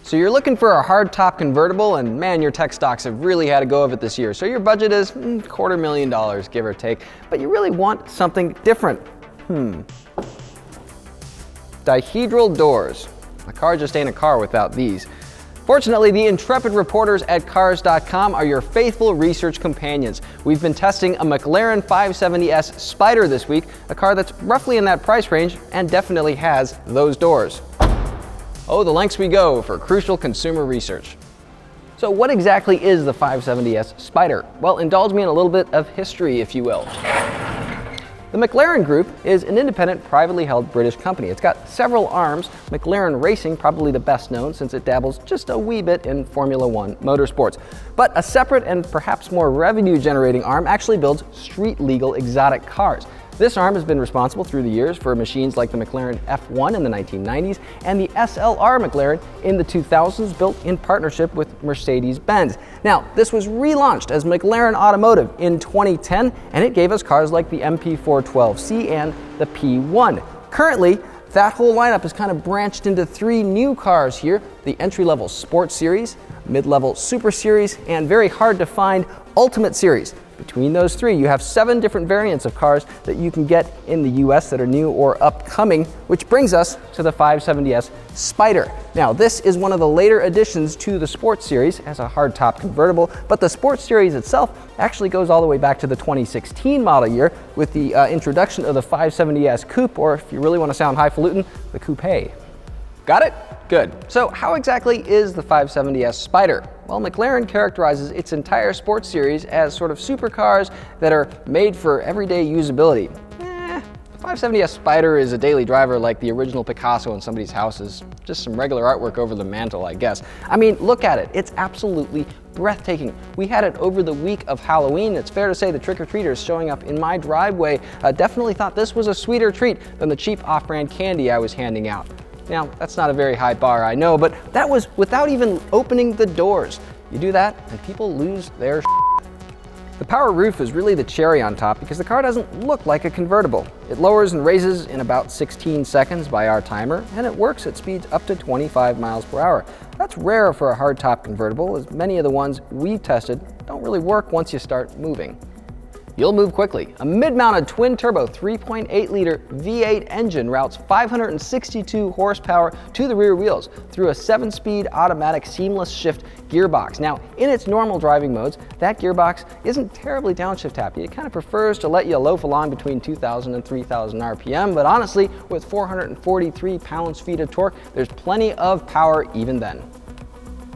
So you're looking for a hardtop convertible, and man, your tech stocks have really had a go of it this year. So your budget is $250,000, give or take, but you really want something different. Dihedral doors. A car just ain't a car without these. Fortunately, the intrepid reporters at Cars.com are your faithful research companions. We've been testing a McLaren 570S Spyder this week, a car that's roughly in that price range and definitely has those doors. Oh, the lengths we go for crucial consumer research. So what exactly is the 570S Spyder? Well, indulge me in a little bit of history, if you will. The McLaren Group is an independent, privately held British company. It's got several arms, McLaren Racing probably the best known since it dabbles just a wee bit in Formula One motorsports. But a separate and perhaps more revenue-generating arm actually builds street-legal exotic cars. This arm has been responsible through the years for machines like the McLaren F1 in the 1990s and the SLR McLaren in the 2000s, built in partnership with Mercedes-benz. Now, this was relaunched as McLaren Automotive in 2010, and it gave us cars like the MP412C and the P1. Currently, that whole lineup is kind of branched into three new cars here: the entry-level Sport Series, mid-level Super Series, and very hard to find Ultimate Series. Between those three, you have 7 different variants of cars that you can get in the US that are new or upcoming, which brings us to the 570S Spyder. Now, this is one of the later additions to the Sports Series as a hardtop convertible, but the Sports Series itself actually goes all the way back to the 2016 model year with the introduction of the 570S Coupe, or if you really want to sound highfalutin, the Coupe. Got it? Good. So how exactly is the 570S Spyder? Well, McLaren characterizes its entire sports series as sort of supercars that are made for everyday usability. The 570S Spyder is a daily driver like the original Picasso in somebody's house is just some regular artwork over the mantle, I guess. I mean, look at it. It's absolutely breathtaking. We had it over the week of Halloween. It's fair to say the trick-or-treaters showing up in my driveway definitely thought this was a sweeter treat than the cheap off-brand candy I was handing out. Now, that's not a very high bar, I know, but that was without even opening the doors. You do that, and people lose their shit. The power roof is really the cherry on top because the car doesn't look like a convertible. It lowers and raises in about 16 seconds by our timer, and it works at speeds up to 25 miles per hour. That's rare for a hardtop convertible, as many of the ones we've tested don't really work once you start moving. You'll move quickly. A mid-mounted twin-turbo 3.8-liter V8 engine routes 562 horsepower to the rear wheels through a 7-speed automatic seamless shift gearbox. Now, in its normal driving modes, that gearbox isn't terribly downshift happy. It kind of prefers to let you loaf along between 2,000 and 3,000 RPM, but honestly, with 443 pounds-feet of torque, there's plenty of power even then.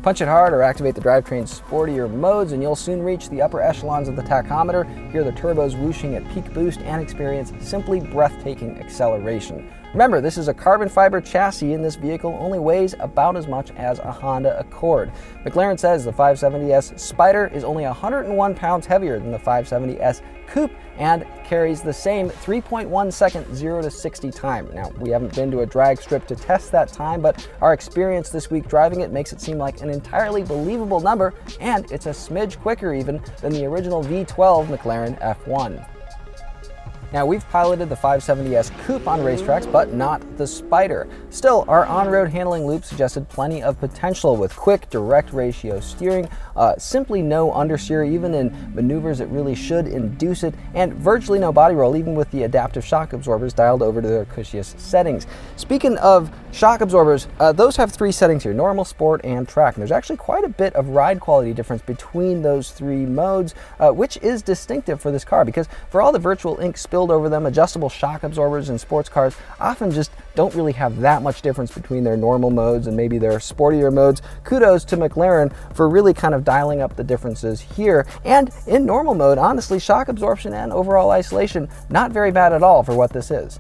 Punch it hard or activate the drivetrain's sportier modes and you'll soon reach the upper echelons of the tachometer, hear the turbos whooshing at peak boost, and experience simply breathtaking acceleration. Remember, this is a carbon fiber chassis and this vehicle only weighs about as much as a Honda Accord. McLaren says the 570S Spyder is only 101 pounds heavier than the 570S Coupe and carries the same 3.1 second 0 to 60 time. Now, we haven't been to a drag strip to test that time, but our experience this week driving it makes it seem like an entirely believable number, and it's a smidge quicker even than the original V12 McLaren F1. Now, we've piloted the 570S Coupe on racetracks, but not the Spyder. Still, our on-road handling loop suggested plenty of potential with quick, direct ratio steering, simply no understeer even in maneuvers that really should induce it, and virtually no body roll even with the adaptive shock absorbers dialed over to their cushiest settings. Speaking of shock absorbers, those have 3 settings here: normal, sport, and track. And there's actually quite a bit of ride quality difference between those 3 modes, which is distinctive for this car because for all the virtual ink spilled over them, adjustable shock absorbers in sports cars often just don't really have that much difference between their normal modes and maybe their sportier modes. Kudos to McLaren for really kind of dialing up the differences here. And in normal mode, honestly, shock absorption and overall isolation, not very bad at all for what this is.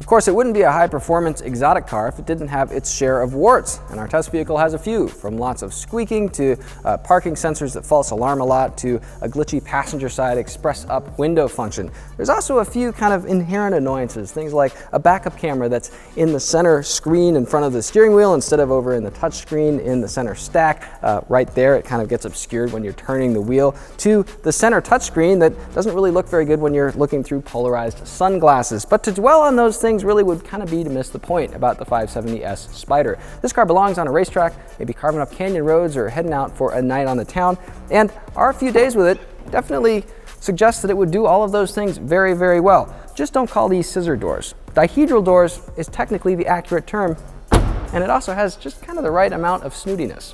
Of course, it wouldn't be a high-performance exotic car if it didn't have its share of warts, and our test vehicle has a few, from lots of squeaking to parking sensors that false alarm a lot to a glitchy passenger side express up window function. There's also a few kind of inherent annoyances, things like a backup camera that's in the center screen in front of the steering wheel instead of over in the touch screen in the center stack. Right there, it kind of gets obscured when you're turning the wheel, to the center touch screen that doesn't really look very good when you're looking through polarized sunglasses. But to dwell on those things things really would kind of be to miss the point about the 570S Spider. This car belongs on a racetrack, maybe carving up canyon roads or heading out for a night on the town, and our few days with it definitely suggests that it would do all of those things very, very well. Just don't call these scissor doors. Dihedral doors is technically the accurate term, and it also has just kind of the right amount of snootiness.